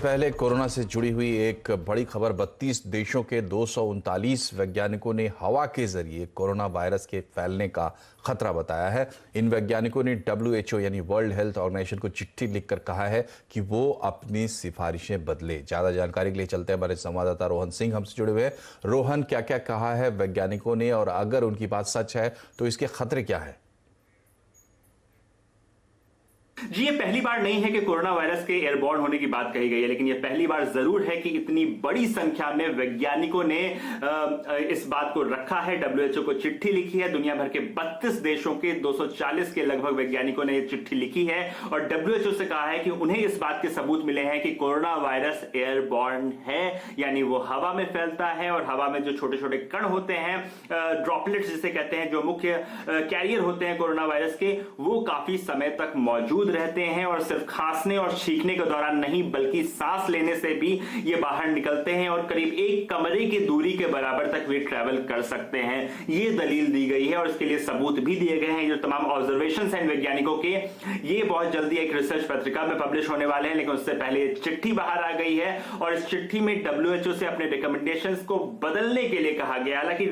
पहले कोरोना से जुड़ी हुई एक बड़ी खबर। 32 देशों के 239 वैज्ञानिकों ने हवा के जरिए कोरोना वायरस के फैलने का खतरा बताया है। इन वैज्ञानिकों ने WHO यानी वर्ल्ड हेल्थ ऑर्गेनाइजेशन को चिट्ठी लिखकर कहा है कि वो अपनी सिफारिशें बदले। ज्यादा जानकारी के लिए चलते हैं हमारे संवाददाता रोहन सिंह हमसे जुड़े हुए। रोहन, क्या क्या कहा है वैज्ञानिकों ने और अगर उनकी बात सच है तो इसके खतरे क्या है? जी, ये पहली बार नहीं है कि कोरोना वायरस के एयरबॉर्न होने की बात कही गई है, लेकिन ये पहली बार जरूर है कि इतनी बड़ी संख्या में वैज्ञानिकों ने इस बात को रखा है। WHO को चिट्ठी लिखी है। दुनिया भर के 32 देशों के 240 के लगभग वैज्ञानिकों ने ये चिट्ठी लिखी है और WHO से कहा है कि उन्हें इस बात के सबूत मिले हैं कि कोरोना वायरस एयरबॉर्न है, यानी वो हवा में फैलता है और हवा में जो छोटे छोटे कण होते हैं, ड्रॉपलेट्स जिसे कहते हैं, जो मुख्य कैरियर होते हैं कोरोना वायरस के, वो काफी समय तक मौजूद रहते हैं और सिर्फ खांसने और छींकने के दौरान नहीं बल्कि सांस लेने से भी ये बाहर निकलते हैं और करीब एक कमरे की दूरी के बराबर तक वे ट्रैवल कर सकते हैं। ये दलील दी गई है और इसके लिए सबूत भी दिए गए हैं। जो तमाम ऑब्जर्वेशंस हैं वैज्ञानिकों के, ये बहुत जल्दी एक रिसर्च पत्रिका में पब्लिश होने वाले हैं, लेकिन उससे पहले चिट्ठी बाहर आ गई है और इस चिट्ठी में WHO से अपने रिकमेंडेशंस को बदलने के लिए कहा गया। हालांकि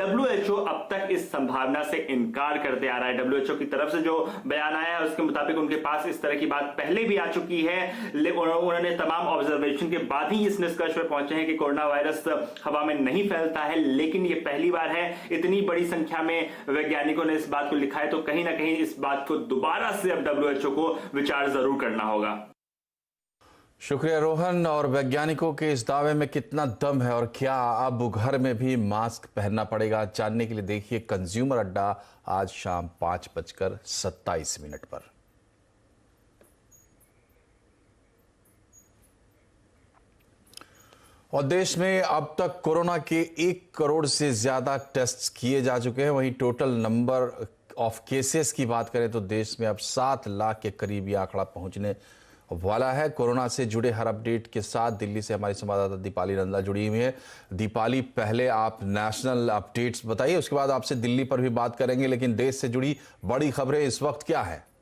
WHO अब तक इस संभावना से इनकार करते आ रहा है। WHO की तरफ से जो बयान आया है उसके मुताबिक उनके पास इस तरह की बात पहले भी आ चुकी है। उन्होंने तमाम ऑब्जर्वेशन के बाद ही इस निष्कर्ष पर पहुंचे हैं कि कोरोना वायरस हवा में नहीं फैलता है, लेकिन ये पहली बार है। इतनी बड़ी संख्या में वैज्ञानिकों ने इस बात को लिखा है तो कहीं ना कहीं इस बात को दोबारा से अब WHO को विचार जरूर करना होगा। शुक्रिया रोहन। और वैज्ञानिकों के इस दावे में कितना दम है और क्या अब घर में भी मास्क पहनना पड़ेगा, जानने के लिए देखिए कंज्यूमर अड्डा आज शाम 5:27 पर। और देश में अब तक कोरोना के 1 करोड़ से ज्यादा टेस्ट किए जा चुके हैं। वहीं टोटल नंबर ऑफ केसेस की बात करें तो देश में अब 7 लाख के करीब ये आंकड़ा पहुंचने वाला है। कोरोना से जुड़े हर अपडेट के साथ दिल्ली से हमारी संवाददाता दीपाली नंदा जुड़ी हुई है। दीपाली, पहले आप नेशनल अपडेट्स बताइए, उसके बाद आपसे दिल्ली पर भी बात करेंगे, लेकिन देश से जुड़ी बड़ी खबरें इस वक्त क्या है?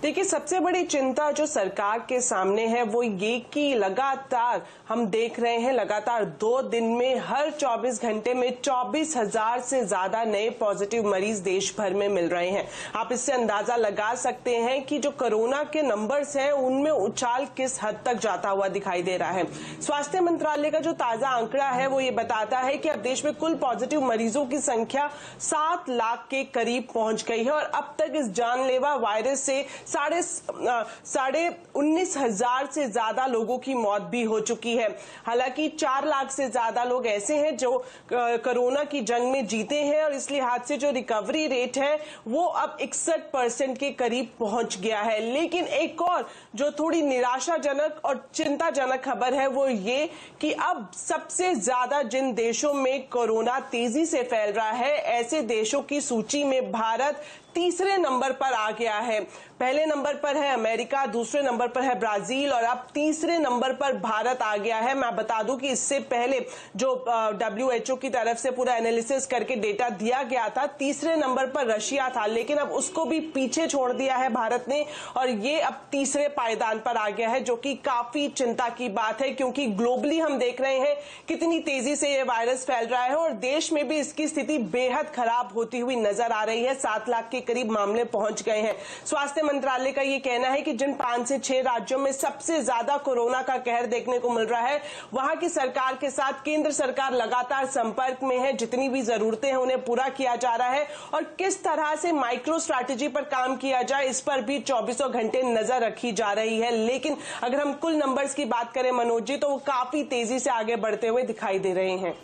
देखिए, सबसे बड़ी चिंता जो सरकार के सामने है वो ये कि लगातार हम देख रहे हैं, लगातार 2 दिन में हर 24 घंटे में 24,000 से ज्यादा नए पॉजिटिव मरीज देश भर में मिल रहे हैं। आप इससे अंदाजा लगा सकते हैं कि जो कोरोना के नंबर्स हैं उनमें उछाल किस हद तक जाता हुआ दिखाई दे रहा है। स्वास्थ्य मंत्रालय का जो ताजा आंकड़ा है वो ये बताता है कि अब देश में कुल पॉजिटिव मरीजों की संख्या 7 लाख के करीब पहुंच गई है और अब तक इस जानलेवा वायरस से 19,500 से ज्यादा लोगों की मौत भी हो चुकी है। हालांकि 4 लाख से ज्यादा लोग ऐसे हैं जो कोरोना की जंग में जीते हैं और इस लिहाज से जो रिकवरी रेट है वो अब 61% के करीब पहुंच गया है। लेकिन एक और जो थोड़ी निराशाजनक और चिंताजनक खबर है वो ये कि अब सबसे ज्यादा जिन देशों में कोरोना तेजी से फैल रहा है, ऐसे देशों की सूची में भारत तीसरे नंबर पर आ गया है। पहले नंबर पर है अमेरिका, दूसरे नंबर पर है ब्राजील और अब तीसरे नंबर पर भारत आ गया है। मैं बता दूं कि इससे पहले जो WHO की तरफ से पूरा एनालिसिस करके डेटा दिया गया था, तीसरे नंबर पर रशिया था, लेकिन अब उसको भी पीछे छोड़ दिया है भारत ने और ये अब तीसरे पायदान पर आ गया है, जो कि काफी चिंता की बात है क्योंकि ग्लोबली हम देख रहे हैं कितनी तेजी से ये वायरस फैल रहा है और देश में भी इसकी स्थिति बेहद खराब होती हुई नजर आ रही है। 7 लाख के करीब मामले पहुंच गए हैं। स्वास्थ्य मंत्रालय का ये कहना है कि जिन 5 से 6 राज्यों में सबसे ज्यादा कोरोना का कहर देखने को मिल रहा है, वहां की सरकार के साथ केंद्र सरकार लगातार संपर्क में है। जितनी भी जरूरतें हैं उन्हें पूरा किया जा रहा है और किस तरह से माइक्रो स्ट्रैटेजी पर काम किया जाए इस पर भी 24 घंटे नजर रखी जा रही है। लेकिन अगर हम कुल नंबर्स की बात करें मनोज जी, तो वो काफी तेजी से आगे बढ़ते हुए दिखाई दे रहे हैं।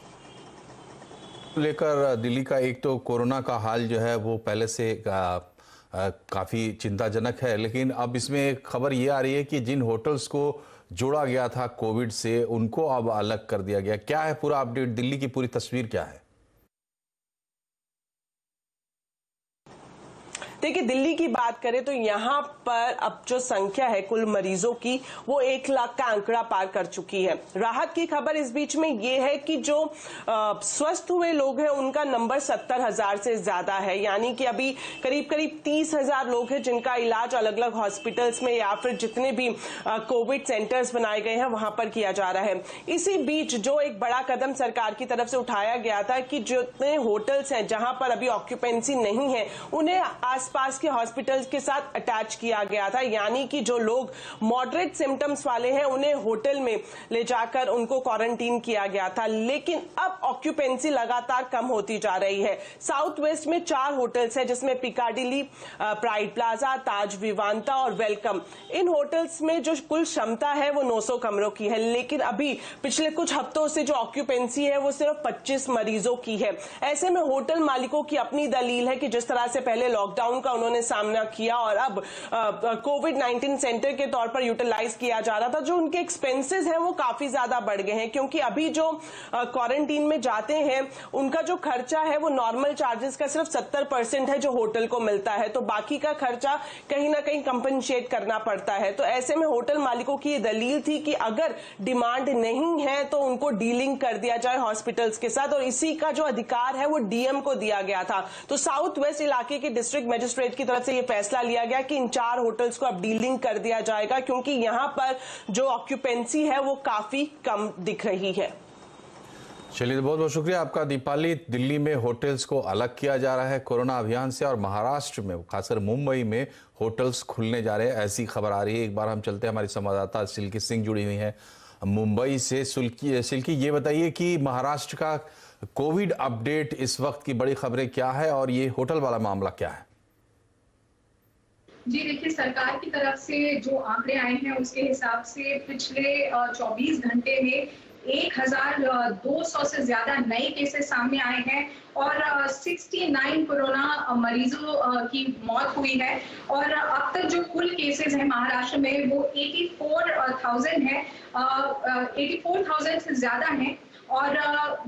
लेकर दिल्ली का एक तो कोरोना का हाल जो है वो पहले से काफ़ी चिंताजनक है, लेकिन अब इसमें एक खबर ये आ रही है कि जिन होटल्स को जोड़ा गया था कोविड से उनको अब अलग कर दिया गया। क्या है पूरा अपडेट? दिल्ली की पूरी तस्वीर क्या है? देखिए, दिल्ली की बात करें तो यहाँ पर अब जो संख्या है कुल मरीजों की वो 1 लाख का आंकड़ा पार कर चुकी है। राहत की खबर इस बीच में ये है कि जो स्वस्थ हुए लोग हैं उनका नंबर 70,000 से ज्यादा है, यानी कि अभी करीब करीब 30,000 लोग हैं जिनका इलाज अलग अलग हॉस्पिटल्स में या फिर जितने भी कोविड सेंटर्स बनाए गए हैं वहां पर किया जा रहा है। इसी बीच जो एक बड़ा कदम सरकार की तरफ से उठाया गया था कि जितने होटल्स हैं जहां पर अभी ऑक्यूपेंसी नहीं है उन्हें आसपास के हॉस्पिटल्स के साथ अटैच किया गया था, यानी कि जो लोग मॉडरेट सिम्टम्स वाले हैं उन्हें होटल में ले जाकर उनको क्वारंटीन किया गया था। लेकिन अब ऑक्यूपेंसी लगातार कम होती जा रही है। साउथ वेस्ट में 4 होटल्स हैं जिसमें पिकाडिली, प्राइड प्लाजा, ताज विवांता और वेलकम। इन होटल्स में जो कुल क्षमता है वो 900 कमरों की है, लेकिन अभी पिछले कुछ हफ्तों से जो ऑक्यूपेंसी है वो सिर्फ 25 मरीजों की है। ऐसे में होटल मालिकों की अपनी दलील है कि जिस तरह से पहले लॉकडाउन का उन्होंने सामना किया और अब कोविड-19 सेंटर के तौर पर यूटिलाइज किया जा रहा था, जो उनके एक्सपेंसेस हैं वो काफी ज्यादा बढ़ गए हैं, क्योंकि अभी जो क्वारंटीन में जाते हैं उनका जो खर्चा है वो नॉर्मल चार्जेस का सिर्फ 70% है जो होटल को मिलता है, तो बाकी का खर्चा कहीं ना कहीं कंपनसेट करना पड़ता है। तो ऐसे में होटल मालिकों की ये दलील थी कि अगर डिमांड नहीं है तो उनको डीलिंग कर दिया जाए हॉस्पिटल्स के साथ, और इसी का जो अधिकार है वो डीएम को दिया गया था। तो साउथ वेस्ट इलाके के डिस्ट्रिक्ट मजिस्ट्रेट की तरफ से ये फैसला लिया गया कि इन 4 होटल्स को अब डीलिंग कर दिया जाएगा, क्योंकि यहां पर जो ऑक्यूपेंसी है वो काफी कम दिख रही है। चलिए, बहुत बहुत शुक्रिया आपका दीपाली। दिल्ली में होटल्स को अलग किया जा रहा है कोरोना अभियान से, और महाराष्ट्र में खासकर मुंबई में होटल्स खुलने जा रहे हैं, ऐसी खबर आ रही है। एक बार हम चलते हैं, हमारी संवाददाता सिल्की सिंह जुड़ी हुई है मुंबई से। सिल्की, ये बताइए कि महाराष्ट्र का कोविड अपडेट, इस वक्त की बड़ी खबरें क्या है और ये होटल वाला मामला क्या है? जी देखिए, सरकार की तरफ से जो आंकड़े आए हैं उसके हिसाब से पिछले 24 घंटे में 1,200 से ज्यादा नए केसेस सामने आए हैं और 69 कोरोना मरीजों की मौत हुई है। और अब तक जो कुल केसेस हैं महाराष्ट्र में वो 84,000 है, 84,000 से ज्यादा हैं। और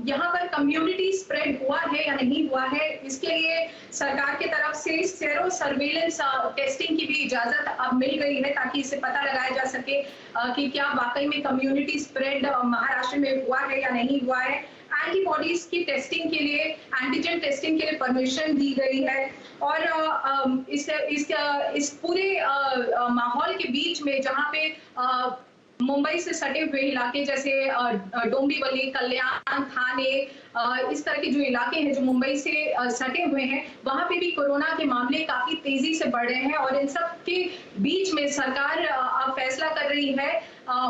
यहाँ पर कम्युनिटी स्प्रेड हुआ है या नहीं हुआ है, इसके लिए सरकार की तरफ से सेरो सर्वेलेंस टेस्टिंग की भी इजाजत अब मिल गई है, ताकि इसे पता लगाया जा सके कि क्या वाकई में कम्युनिटी स्प्रेड महाराष्ट्र में हुआ है या नहीं हुआ है। एंटीबॉडीज की टेस्टिंग के लिए, एंटीजन टेस्टिंग के लिए परमिशन दी गई है। और इस पूरे माहौल के बीच में जहाँ पे मुंबई से सटे हुए इलाके जैसे डोंबिवली, कल्याण, थाने, इस तरह के जो इलाके हैं जो मुंबई से सटे हुए हैं, वहां पे भी कोरोना के मामले काफी तेजी से बढ़ रहे हैं। और इन सब के बीच में सरकार अब फैसला कर रही है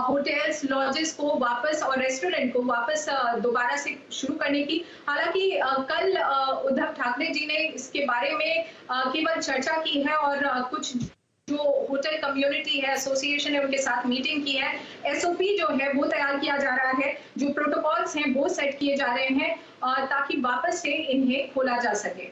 होटल्स, लॉजेस को वापस और रेस्टोरेंट को वापस दोबारा से शुरू करने की। हालांकि कल उद्धव ठाकरे जी ने इसके बारे में केवल चर्चा की है और कुछ जो होटल कम्युनिटी है, एसोसिएशन है, उनके साथ मीटिंग की है। एसओपी जो है वो तैयार किया जा रहा है, जो प्रोटोकॉल्स हैं वो सेट किए जा रहे हैं ताकि वापस से इन्हें खोला जा सके।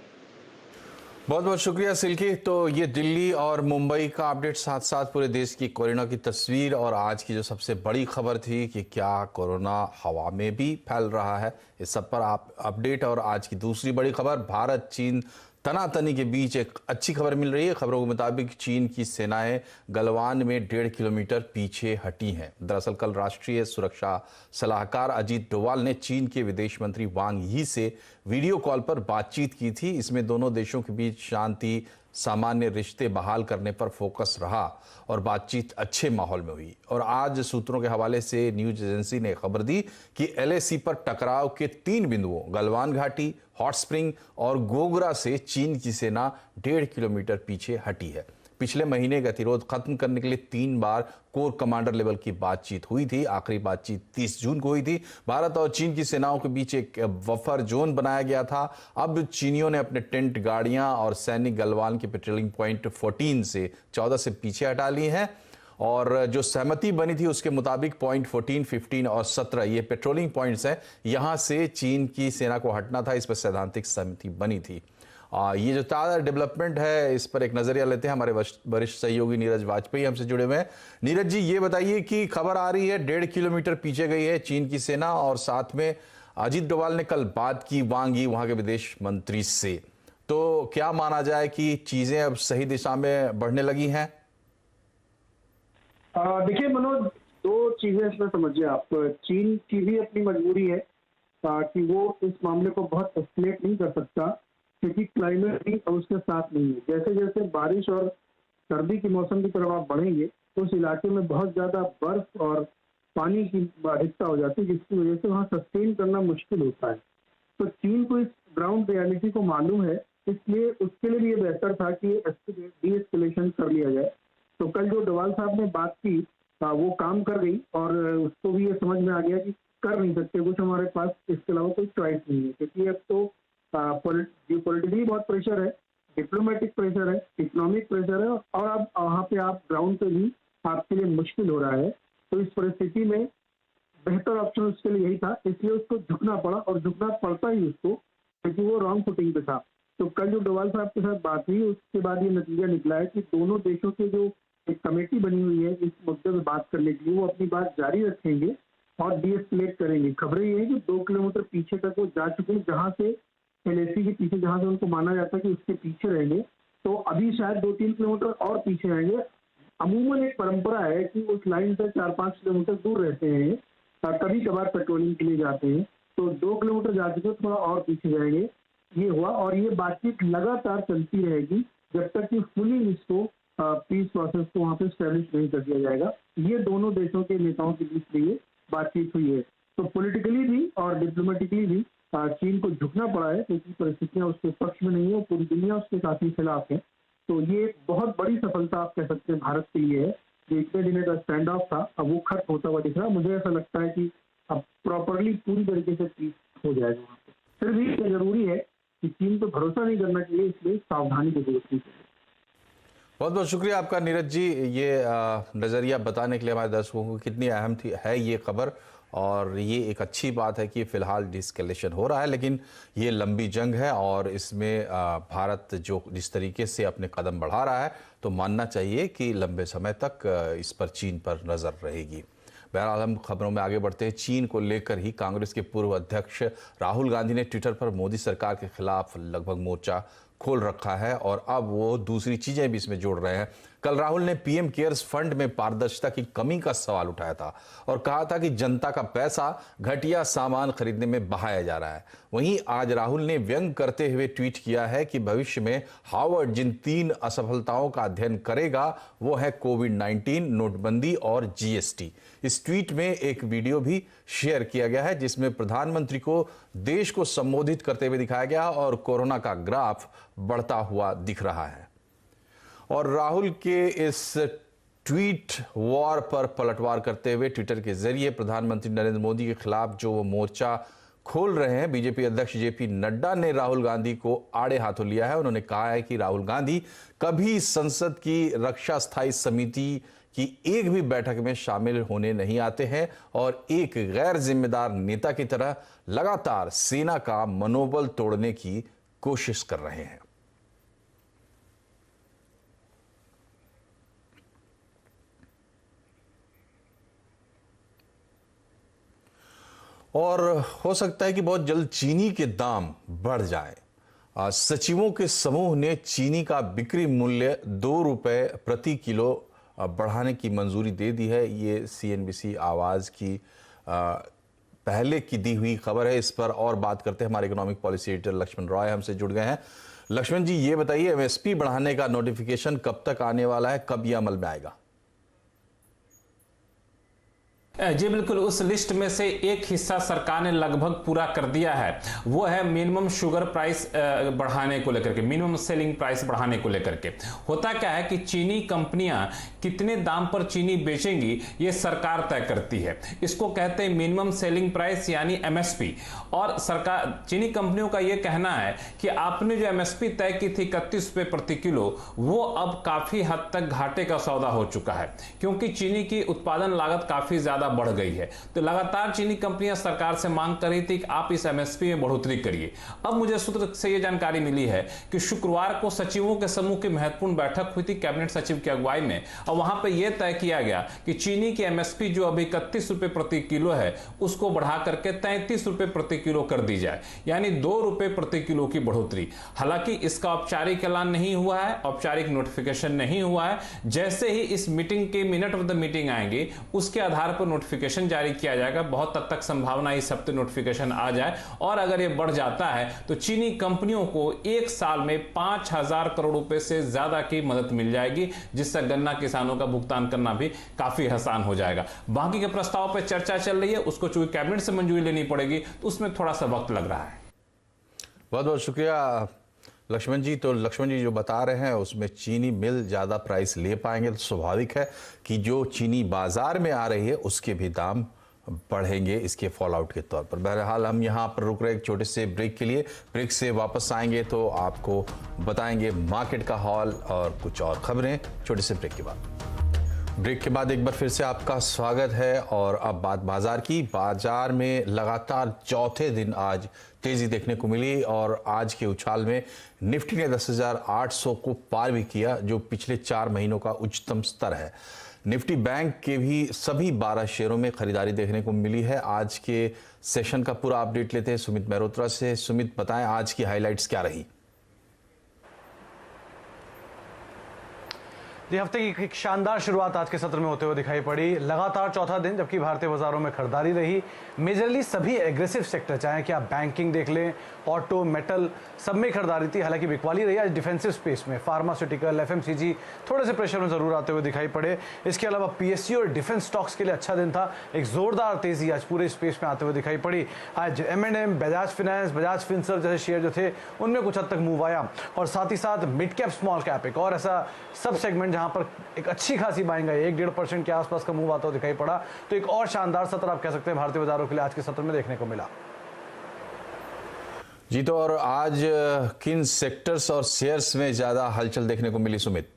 बहुत बहुत शुक्रिया सिल्की। तो ये दिल्ली और मुंबई का अपडेट, साथ साथ पूरे देश की कोरोना की तस्वीर, और आज की जो सबसे बड़ी खबर थी कि क्या कोरोना हवा में भी फैल रहा है, इस सब पर आप अपडेट। और आज की दूसरी बड़ी खबर, भारत चीन तनातनी के बीच एक अच्छी खबर मिल रही है। खबरों के मुताबिक चीन की सेनाएं गलवान में 1.5 किलोमीटर पीछे हटी हैं। दरअसल कल राष्ट्रीय सुरक्षा सलाहकार अजीत डोवाल ने चीन के विदेश मंत्री वांग यी से वीडियो कॉल पर बातचीत की थी। इसमें दोनों देशों के बीच शांति, सामान्य रिश्ते बहाल करने पर फोकस रहा और बातचीत अच्छे माहौल में हुई। और आज सूत्रों के हवाले से न्यूज एजेंसी ने खबर दी कि LAC पर टकराव के 3 बिंदुओं गलवान घाटी, हॉट स्प्रिंग और गोगरा से चीन की सेना 1.5 किलोमीटर पीछे हटी है। पिछले महीने गतिरोध खत्म करने के लिए 3 बार कोर कमांडर लेवल की बातचीत हुई थी। आखिरी बातचीत 30 जून को हुई थी। भारत और चीन की सेनाओं के बीच एक बफर जोन बनाया गया था। अब चीनियों ने अपने टेंट, गाड़ियां और सैनिक गलवान के पेट्रोलिंग पॉइंट 14 से 14 से पीछे हटा ली हैं। और जो सहमति बनी थी उसके मुताबिक पॉइंट 14, 15 और 17 ये पेट्रोलिंग पॉइंट्स हैं, यहां से चीन की सेना को हटना था। इस पर सैद्धांतिक सहमति बनी थी। ये जो ताज़ा डेवलपमेंट है इस पर एक नजरिया लेते हैं। हमारे वरिष्ठ सहयोगी नीरज वाजपेयी हमसे जुड़े हुए हैं। नीरज जी, ये बताइए कि खबर आ रही है 1.5 किलोमीटर पीछे गई है चीन की सेना, और साथ में अजीत डोवाल ने कल बात की वांग यी वहां के विदेश मंत्री से, तो क्या माना जाए कि चीजें अब सही दिशा में बढ़ने लगी हैं? देखिए मनोज, दो चीजें इसमें समझिए आप। चीन की भी अपनी मजबूरी है कि वो इस मामले को बहुत एस्केलेट नहीं कर सकता, क्योंकि क्लाइमेट भी उसके साथ नहीं है। जैसे जैसे बारिश और सर्दी के मौसम की तरफ आप बढ़ेंगे तो उस इलाके में बहुत ज्यादा बर्फ और पानी की अधिकता हो जाती है, जिसकी वजह से वहाँ सस्टेन करना मुश्किल होता है। तो चीन को इस ग्राउंड रियलिटी को मालूम है, इसलिए उसके लिए भी ये बेहतर था कि डी एस्केलेशन कर लिया जाए। तो कल जो डोवाल साहब ने बात की वो काम कर गई, और उसको भी ये समझ में आ गया कि कर नहीं सकते कुछ, हमारे पास इसके अलावा कोई चॉइस नहीं है, क्योंकि अब तो पॉलिटिकली बहुत प्रेशर है, डिप्लोमेटिक प्रेशर है, इकोनॉमिक प्रेशर है, और अब वहाँ पे आप ग्राउंड पे भी आपके लिए मुश्किल हो रहा है। तो इस परिस्थिति में बेहतर ऑप्शन उसके लिए यही था, इसलिए उसको झुकना पड़ा, और झुकना पड़ता ही उसको, क्योंकि वो रॉन्ग फुटिंग पे था। तो कल जो डोवाल साहब के साथ बात हुई, उसके बाद ये नतीजा निकला है कि दोनों देशों के जो एक कमेटी बनी हुई है इस मुद्दे पर बात करने के लिए, वो अपनी बात जारी रखेंगे और डीएस्केलेट करेंगे। खबरें ये है कि 2 किलोमीटर पीछे तक वो जा चुके हैं, जहाँ से एलएसी के पीछे, जहाँ से उनको माना जाता है कि उसके पीछे रहेंगे। तो अभी शायद 2-3 किलोमीटर और पीछे रहेंगे। अमूमन एक परंपरा है कि उस लाइन से 4-5 किलोमीटर दूर रहते हैं, कभी कभार पेट्रोलिंग के लिए जाते हैं। तो 2 किलोमीटर जा चुके, थोड़ा और पीछे जाएंगे, ये हुआ। और ये बातचीत लगातार चलती रहेगी जब तक कि फुली इसको पीस प्रोसेस को वहाँ पे स्टैब्लिश नहीं कर दिया जाएगा। ये दोनों देशों के नेताओं के बीच में बातचीत हुई है। तो पॉलिटिकली भी और डिप्लोमेटिकली भी चीन को झुकना पड़ा है, क्योंकि परिस्थितियां उसके पक्ष में नहीं है, पूरी दुनिया उसके काफी खिलाफ है। तो ये एक बहुत बड़ी सफलता आप कह सकते हैं भारत के लिए है, जो इतने दिनों का स्टैंड ऑफ था, अब वो खत्म होता हुआ दिख रहा है। मुझे ऐसा लगता है कि अब प्रॉपरली पूरी तरीके से पीस हो जाएगा वहाँ पे। फिर भी ये जरूरी है कि चीन पर भरोसा नहीं करना चाहिए, इसलिए सावधानी की जरूरत है। बहुत बहुत शुक्रिया आपका नीरज जी, ये नज़रिया बताने के लिए हमारे दर्शकों को कितनी अहम है ये खबर। और ये एक अच्छी बात है कि फिलहाल डिस्केलेशन हो रहा है, लेकिन ये लंबी जंग है और इसमें भारत जो जिस तरीके से अपने कदम बढ़ा रहा है, तो मानना चाहिए कि लंबे समय तक इस पर चीन पर नज़र रहेगी। बहरहाल हम खबरों में आगे बढ़ते हैं। चीन को लेकर ही कांग्रेस के पूर्व अध्यक्ष राहुल गांधी ने ट्विटर पर मोदी सरकार के खिलाफ लगभग मोर्चा खोल रखा है, और अब वो दूसरी चीजें भी इसमें जोड़ रहे हैं। कल राहुल ने पीएम केयर्स फंड में पारदर्शिता की कमी का सवाल उठाया था और कहा था कि जनता का पैसा घटिया सामान खरीदने में बहाया जा रहा है। वहीं आज राहुल ने व्यंग करते हुए ट्वीट किया है कि भविष्य में हार्वर्ड जिन 3 असफलताओं का अध्ययन करेगा वो है कोविड-19, नोटबंदी और जीएसटी। इस ट्वीट में एक वीडियो भी शेयर किया गया है, जिसमें प्रधानमंत्री को देश को संबोधित करते हुए दिखाया गया और कोरोना का ग्राफ बढ़ता हुआ दिख रहा है। और राहुल के इस ट्वीट वॉर पर पलटवार करते हुए ट्विटर के जरिए प्रधानमंत्री नरेंद्र मोदी के खिलाफ जो वो मोर्चा खोल रहे हैं, बीजेपी अध्यक्ष जेपी नड्डा ने राहुल गांधी को आड़े हाथों लिया है। उन्होंने कहा है कि राहुल गांधी कभी संसद की रक्षा स्थायी समिति की एक भी बैठक में शामिल होने नहीं आते हैं और एक गैर जिम्मेदार नेता की तरह लगातार सेना का मनोबल तोड़ने की कोशिश कर रहे हैं। और हो सकता है कि बहुत जल्द चीनी के दाम बढ़ जाएं। सचिवों के समूह ने चीनी का बिक्री मूल्य 2 रुपए प्रति किलो बढ़ाने की मंजूरी दे दी है। ये सीएनबीसी आवाज़ की पहले की दी हुई खबर है। इस पर और बात करते हैं, हमारे economic policy editor Lakshman Roy हमसे जुड़ गए हैं। लक्ष्मण जी, ये बताइए, एमएसपी बढ़ाने का नोटिफिकेशन कब तक आने वाला है, कब यह अमल में आएगा? जी बिल्कुल, उस लिस्ट में से एक हिस्सा सरकार ने लगभग पूरा कर दिया है। वो है मिनिमम शुगर प्राइस बढ़ाने को लेकर के, मिनिमम सेलिंग प्राइस बढ़ाने को लेकर के। होता क्या है कि चीनी कंपनियां कितने दाम पर चीनी बेचेंगी ये सरकार तय करती है। इसको कहते हैं मिनिमम सेलिंग प्राइस यानी एमएसपी। और सरकार, चीनी कंपनियों का यह कहना है कि आपने जो एमएसपी तय की थी 31 रुपए प्रति किलो, वो अब काफी हद तक घाटे का सौदा हो चुका है, क्योंकि चीनी की उत्पादन लागत काफी ज्यादा ज्यादा बढ़ गई है। तो लगातार चीनी कंपनियां सरकार से मांग कर रही थी कि आप इस एमएसपी में बढ़ोतरी करिए। अब मुझे सूत्र से यह जानकारी मिली है कि शुक्रवार को सचिवों के समूह की महत्वपूर्ण बैठक हुई थी कैबिनेट सचिव की अगुवाई में, और वहां पर यह तय किया गया कि चीनी की एमएसपी जो अभी 31 रुपए प्रति किलो है उसको बढ़ा करके 33 रुपए प्रति किलो कर दी जाए, यानी 2 रुपए प्रति किलो की बढ़ोतरी। हालांकि इसका औपचारिक ऐलान नहीं हुआ है, औपचारिक नोटिफिकेशन नहीं हुआ है। जैसे ही इस मीटिंग के मिनट ऑफ द मीटिंग आएंगे उसके आधार पर नोटिफिकेशन जारी किया जाएगा। बहुत हद तक संभावना इस हफ्ते नोटिफिकेशन आ जाए, और अगर यह बढ़ जाता है तो चीनी कंपनियों को एक साल में 5,000 करोड़ रुपए से ज्यादा की मदद मिल जाएगी, जिससे गन्ना किसानों का भुगतान करना भी काफी आसान हो जाएगा। बाकी के प्रस्ताव पर चर्चा चल रही है, उसको चूंकि कैबिनेट से मंजूरी लेनी पड़ेगी तो उसमें थोड़ा सा वक्त लग रहा है। बहुत बहुत शुक्रिया लक्ष्मण जी। तो लक्ष्मण जी जो बता रहे हैं उसमें चीनी मिल ज़्यादा प्राइस ले पाएंगे तो स्वाभाविक है कि जो चीनी बाजार में आ रही है उसके भी दाम बढ़ेंगे इसके फॉल आउट के तौर पर। बहरहाल हम यहाँ पर रुक रहे एक छोटे से ब्रेक के लिए। ब्रेक से वापस आएंगे तो आपको बताएंगे मार्केट का हाल और कुछ और खबरें छोटे से ब्रेक के बाद। ब्रेक के बाद एक बार फिर से आपका स्वागत है। और अब बात बाजार की। बाजार में लगातार चौथे दिन आज तेजी देखने को मिली और आज के उछाल में निफ्टी ने 10,800 को पार भी किया, जो पिछले 4 महीनों का उच्चतम स्तर है। निफ्टी बैंक के भी सभी 12 शेयरों में खरीदारी देखने को मिली है। आज के सेशन का पूरा अपडेट लेते हैं सुमित मेहरोत्रा से। सुमित, बताएं आज की हाइलाइट्स क्या रही? हफ्ते की एक शानदार शुरुआत आज के सत्र में होते हुए दिखाई पड़ी। लगातार चौथा दिन जबकि भारतीय बाजारों में खरीदारी रही। मेजरली सभी एग्रेसिव सेक्टर, चाहे कि आप बैंकिंग देख लें, ऑटो, मेटल, सब में खरीदारी थी। हालांकि बिकवाली रही आज डिफेंसिव स्पेस में। फार्मास्यूटिकल, एफएमसीजी थोड़े से प्रेशर में जरूर आते हुए दिखाई पड़े। इसके अलावा पीएसयू और डिफेंस स्टॉक्स के लिए अच्छा दिन था। एक जोरदार तेजी आज पूरे स्पेस में आते हुए दिखाई पड़ी। आज M&M, Bajaj finance, Bajaj Finserv जैसे शेयर जो थे उनमें कुछ हद तक मूव आया। और साथ ही साथ मिड कैप, स्मॉल कैप एक और ऐसा सब सेगमेंट जहां पर एक अच्छी खासी बाइंग है, 1-1.5% के आसपास का मूव आता हुआ दिखाई पड़ा। तो एक और शानदार सत्र आप कह सकते हैं भारतीय बाजारों के लिए आज के सत्र में देखने को मिला। जी, तो और आज किन सेक्टर्स और शेयर्स में ज्यादा हलचल देखने को मिली सुमित?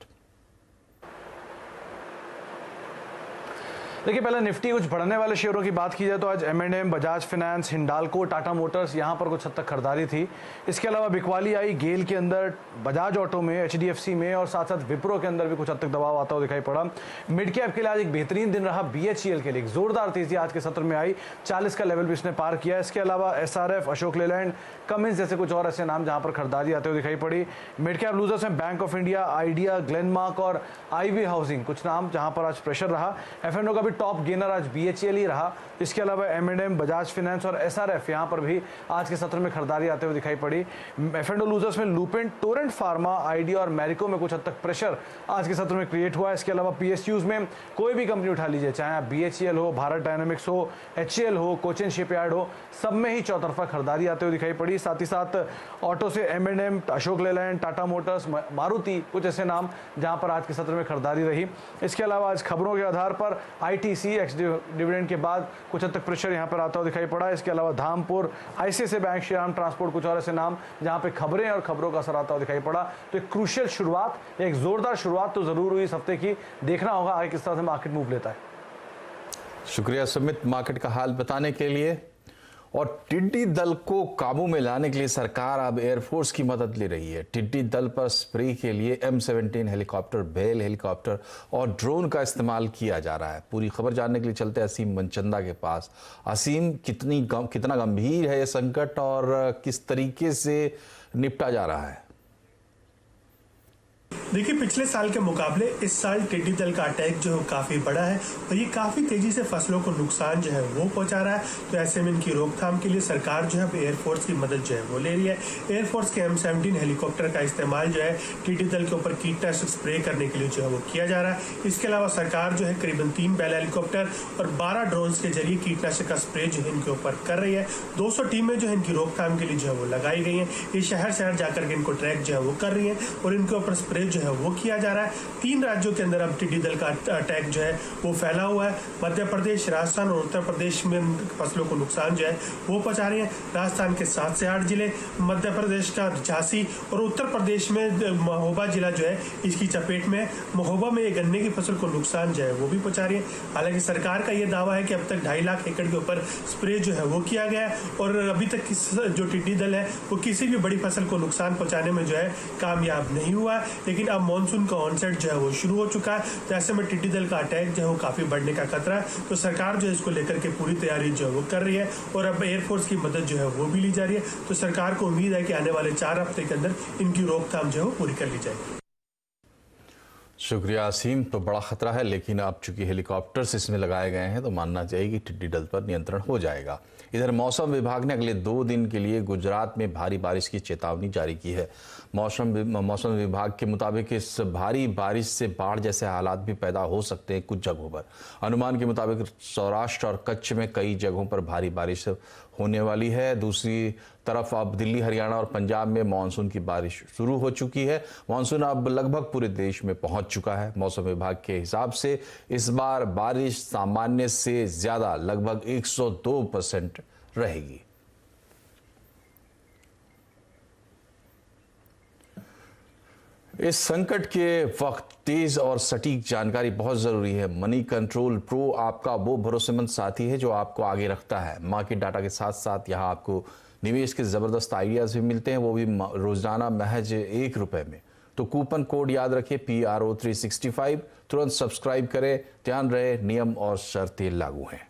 देखिए, पहले निफ्टी कुछ बढ़ने वाले शेयरों की बात की जाए तो आज M&M, Bajaj finance, Hindalco, Tata Motors यहां पर कुछ हद तक खरीदारी थी। इसके अलावा बिकवाली आई गेल के अंदर, बजाज ऑटो में, HDFC में और साथ साथ विप्रो के अंदर भी कुछ हद तक दबाव आता हुआ दिखाई पड़ा। मिड कैप के लिए आज एक बेहतरीन दिन रहा। BHEL के लिए एक जोरदार तेजी आज के सत्र में आई, 40 का लेवल भी इसने पार किया। इसके अलावा SRF, अशोक लेलैंड, कमिंस जैसे कुछ और ऐसे नाम जहां पर खरीदारी आते हुए दिखाई पड़ी। मिड कैप लूजर्स में bank of India, idea, Glenmark और IB हाउसिंग कुछ नाम जहां पर आज प्रेशर रहा। F&O का भी टॉप गेनर आज BHEL ही रहा। इसके अलावा M&M, बजाज फाइनेंस और SRF यहां पर भी आज के सत्र में खरीदारी आते हुए दिखाई पड़ी। F&O लूजर्स में लुपिन, टोरेंट फार्मा, आइडिया और मैरिको में कुछ हद तक प्रेशर आज के सत्र में क्रिएट हुआ। इसके अलावा PSUs में कोई भी कंपनी उठा लीजिए, चाहे आप BHEL हो, भारत डायनामिक्स हो, HCL हो, कोचिन शिपयार्ड हो, सब में ही चौतरफा खरीदारी आते हुए दिखाई पड़ी। साथ ही साथ ऑटो से M&M, अशोक लेलैंड, टाटा मोटर्स, मारुति कुछ ऐसे नाम जहां पर आज के सत्र में खरीदारी रही। इसके अलावा आज खबरों के आधार पर ITC एक्स डिविडेंड के बाद कुछ हद तक प्रेशर यहां पर आता हुआ दिखाई पड़ा। इसके अलावा Dhampur, ICICI bank, Shriram transport कुछ और ऐसे नाम जहां पे खबरें और खबरों का असर आता हुआ दिखाई पड़ा। तो एक क्रूशियल शुरुआत, एक जोरदार शुरुआत तो जरूर हुई इस हफ्ते की। देखना होगा आगे किस तरह से मार्केट मूव लेता है। शुक्रिया सुमित मार्केट का हाल बताने के लिए। और टिड्डी दल को काबू में लाने के लिए सरकार अब एयरफोर्स की मदद ले रही है। टिड्डी दल पर स्प्रे के लिए M17 हेलीकॉप्टर, बेल हेलीकॉप्टर और ड्रोन का इस्तेमाल किया जा रहा है। पूरी खबर जानने के लिए चलते हैं असीम मनचंदा के पास। असीम, कितना गंभीर है यह संकट और किस तरीके से निपटा जा रहा है? देखिए, पिछले साल के मुकाबले इस साल टिड्डी दल का अटैक जो है काफी बड़ा है और ये काफी तेजी से फसलों को नुकसान जो है वो पहुंचा रहा है। तो ऐसे में इनकी रोकथाम के लिए सरकार जो है एयरफोर्स की मदद जो है वो ले रही है। एयरफोर्स के M17 हेलीकॉप्टर का इस्तेमाल जो है टिड्डी दल के ऊपर कीटनाशक स्प्रे करने के लिए जो है वो किया जा रहा है। इसके अलावा सरकार जो है करीबन 3 बेल हेलीकॉप्टर और 12 ड्रोन के जरिए कीटनाशक का स्प्रे जो है इनके ऊपर कर रही है। 200 टीमें जो है इनकी रोकथाम के लिए जो है वो लगाई गई है। ये शहर शहर जाकर के इनको ट्रैक जो है वो कर रही है और इनके ऊपर स्प्रे जो है वो किया जा रहा है। 3 राज्यों के अंदर अब टिड्डी दल का अटैक जो है वो फैला हुआ है। मध्य प्रदेश, राजस्थान और उत्तर प्रदेश में फसलों को नुकसान जो है वो पहुंचा रही है। राजस्थान के 7 से 8 जिले, मध्य प्रदेश का झांसी और उत्तर प्रदेश में महोबा जिला जो है इसकी चपेट में। महोबा में गन्ने की फसल को नुकसान जो है वो भी पहुंचा रही है। हालांकि सरकार का ये दावा है कि अब तक 2.5 लाख एकड़ के ऊपर स्प्रे जो है वो किया गया है और अभी तक जो टिड्डी दल है वो किसी भी बड़ी फसल को नुकसान पहुंचाने में जो है कामयाब नहीं हुआ है। लेकिन अब मानसून का ऑनसेट जो है वो शुरू हो चुका है, तो ऐसे में टिड्डी दल का अटैक जो है वो काफी बढ़ने का खतरा है। तो सरकार जो है इसको लेकर के पूरी तैयारी जो है वो कर रही है और अब एयरफोर्स की मदद जो है वो भी ली जा रही है। तो सरकार को उम्मीद है कि आने वाले 4 हफ्ते के अंदर इनकी रोकथाम जो है वो पूरी कर ली जाएगी। शुक्रिया असीम। तो बड़ा खतरा है, लेकिन अब चूंकि हेलीकॉप्टर्स इसमें लगाए गए हैं तो मानना चाहिए कि टिड्डी दल पर नियंत्रण हो जाएगा। इधर मौसम विभाग ने अगले 2 दिन के लिए गुजरात में भारी बारिश की चेतावनी जारी की है। मौसम विभाग के मुताबिक इस भारी बारिश से बाढ़ जैसे हालात भी पैदा हो सकते हैं कुछ जगहों पर। अनुमान के मुताबिक सौराष्ट्र और कच्छ में कई जगहों पर भारी बारिश होने वाली है। दूसरी तरफ अब दिल्ली, हरियाणा और पंजाब में मानसून की बारिश शुरू हो चुकी है। मानसून अब लगभग पूरे देश में पहुंच चुका है। मौसम विभाग के हिसाब से इस बार बारिश सामान्य से ज्यादा लगभग 102% रहेगी। इस संकट के वक्त तेज और सटीक जानकारी बहुत जरूरी है। मनी कंट्रोल प्रो आपका वो भरोसेमंद साथी है जो आपको आगे रखता है। मार्केट डाटा के साथ साथ यहाँ आपको निवेश के जबरदस्त आइडियाज भी मिलते हैं, वो भी रोजाना महज ₹1 में। तो कूपन कोड याद रखिए PRO365, तुरंत सब्सक्राइब करें। ध्यान रहे, नियम और शर्तें लागू हैं।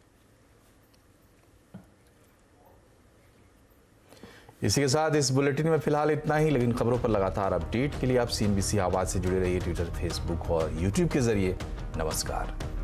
इसी के साथ इस बुलेटिन में फिलहाल इतना ही, लेकिन खबरों पर लगातार अपडेट के लिए आप CNBC आवाज से जुड़े रहिए ट्विटर, फेसबुक और यूट्यूब के जरिए। नमस्कार।